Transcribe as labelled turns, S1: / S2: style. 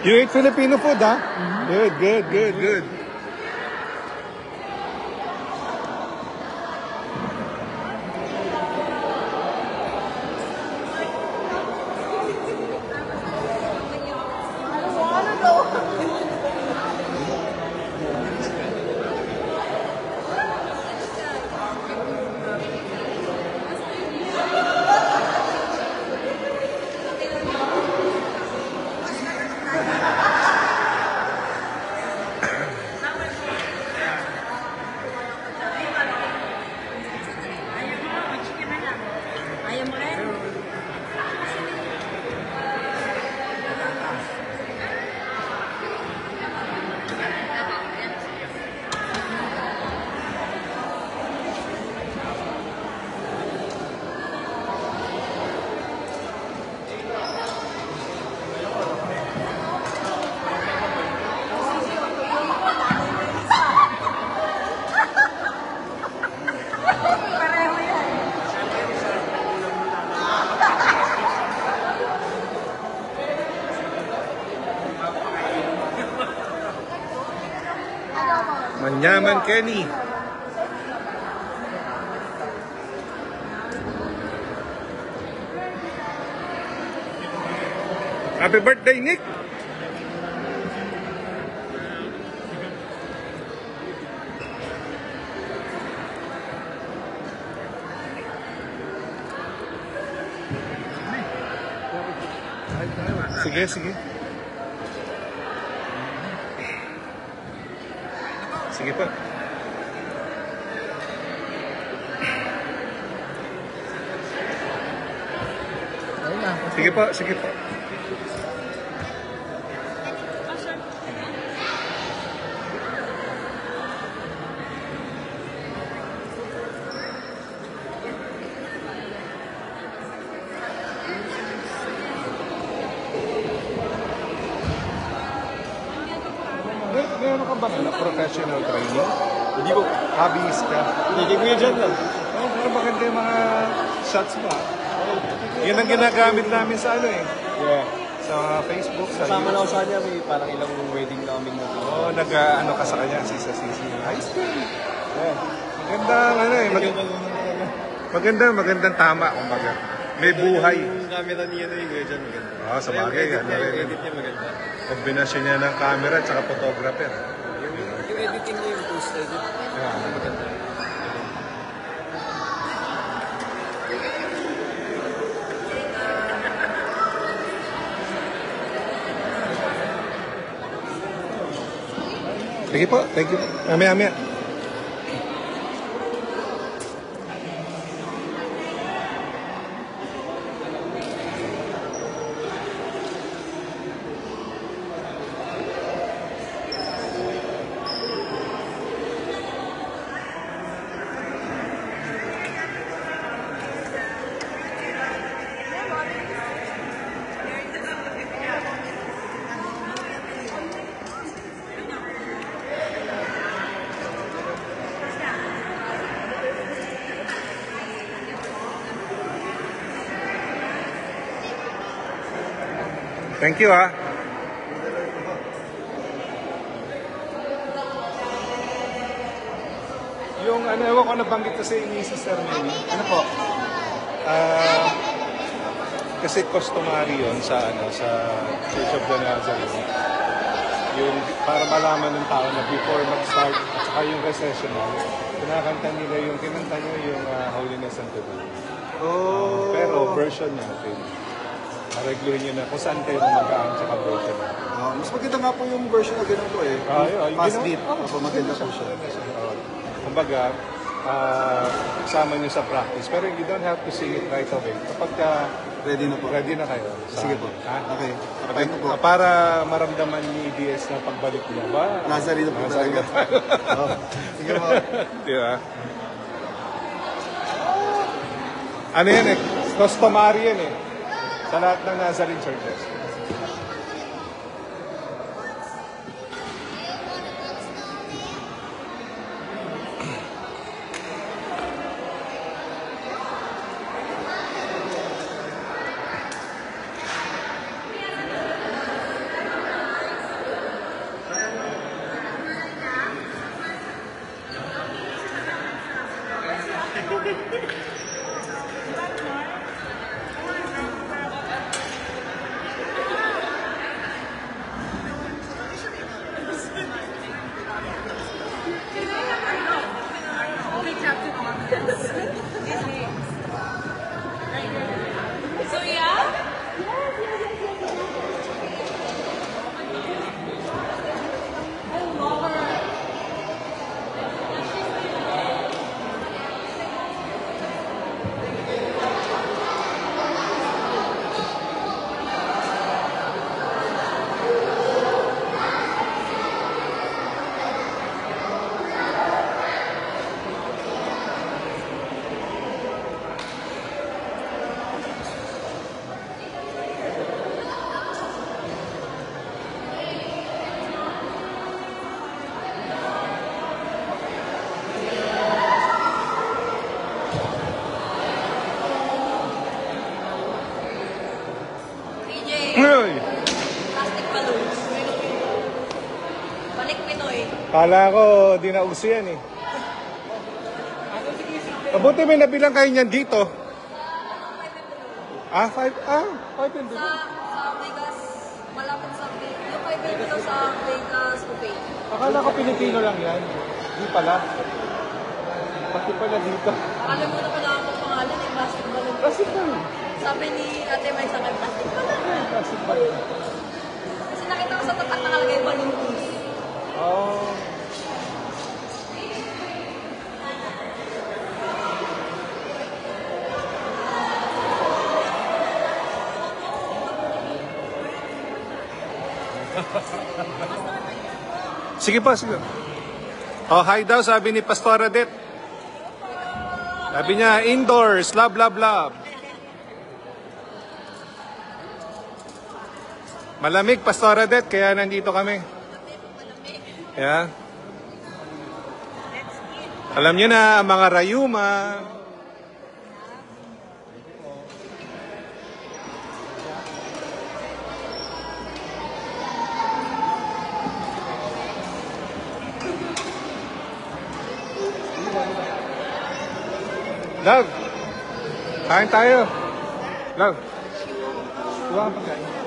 S1: You ate Filipino food, huh? Good. Manyaman Kenny. Happy birthday, Nick. Sige. Sige po. Sige po. Meron ka ba na professional training? Hindi ko. Hobbyist ka?
S2: Hindi ko dyan lang.
S1: Pero maganda yung mga shots mo. Yun ang ginagamit namin sa ano eh.
S2: Yeah.
S1: Sa Facebook, sa
S2: Kasama na ako sa kanya, may parang ilang wedding na kaming natin.
S1: Oo, nag-ano ka sa kanya, sisi. High school. Yeah. Magandang ano eh. Magandang tama, kumbaga. May buhay.
S2: Yung camera niya na yung dyan, maganda.
S1: Oo, sa bagay.
S2: Yung edit niya maganda.
S1: Kombinasyon niya ng camera at saka photographer.
S2: Yung editing niya, yung post-edit.
S1: Yeah.
S2: Maganda.
S1: Sige po, thank you. Amaya. Thank you, ha. Yung ano, ewan ko nabanggit kasi ni Sister Mary. Ano po? Kasi customary yun sa Church of the Nazarene. Yung para malaman ng tao na before mag-start at saka yung recessional, kinakanta nila yung kinanta nyo yung Holiness Unto Thee.
S2: Oh.
S1: Pero version natin. Aregluhin nyo na kung saan kayo mag-aan sa version natin.
S2: Mas maganda nga po yung version na ganun po eh.
S1: Yun.
S2: Fast beat. Maganda po siya.
S1: kumbaga, kasama nyo sa practice. Pero you don't have to sing it right away. Kapag
S3: Ready na po.
S1: ready na kayo.
S3: Sige po.
S1: Ha?
S3: Okay. Okay na po.
S1: Para maramdaman ni EDS na pagbalik niya ba?
S3: Nasa rin na po
S1: Nasa
S3: talaga. Oh, sige po.
S1: Di ba? Ano yan eh? Customary yan eh. Sa lahat ng Nazarene churches.
S4: So yeah? PJ,
S1: Uy!
S4: plastic balloons. Balik Pinoy.
S1: Kala ko, di na uso yan eh. Mabuti may nabilang kayo niyan dito. Ah, 5 and
S4: Sa Vegas, malapit sa Vegas. Yung 5 million sa Vegas, Ubay.
S1: Akala ko Pilipino lang yan. Di pala. Pati pala dito.
S4: Nakalimutan ko lang ang pangalan ng plastic balloon.
S1: Kasi pa.
S4: Sabi ni Ate May sa akin, plastic balloon.
S1: Kasi pala.
S4: Kasi nakita ko sa tapat nakalagay balloons.
S1: Oh. Sige pa, sige. Oh, hi daw, sabi ni Pastora Det. Sabi niya, indoors, love, love, love. Malamig, Pastora Det, kaya nandito kami. Yeah. Alam niyo na, ang mga rayuma. Love, kain tayo. Love, huwag kang pagkain.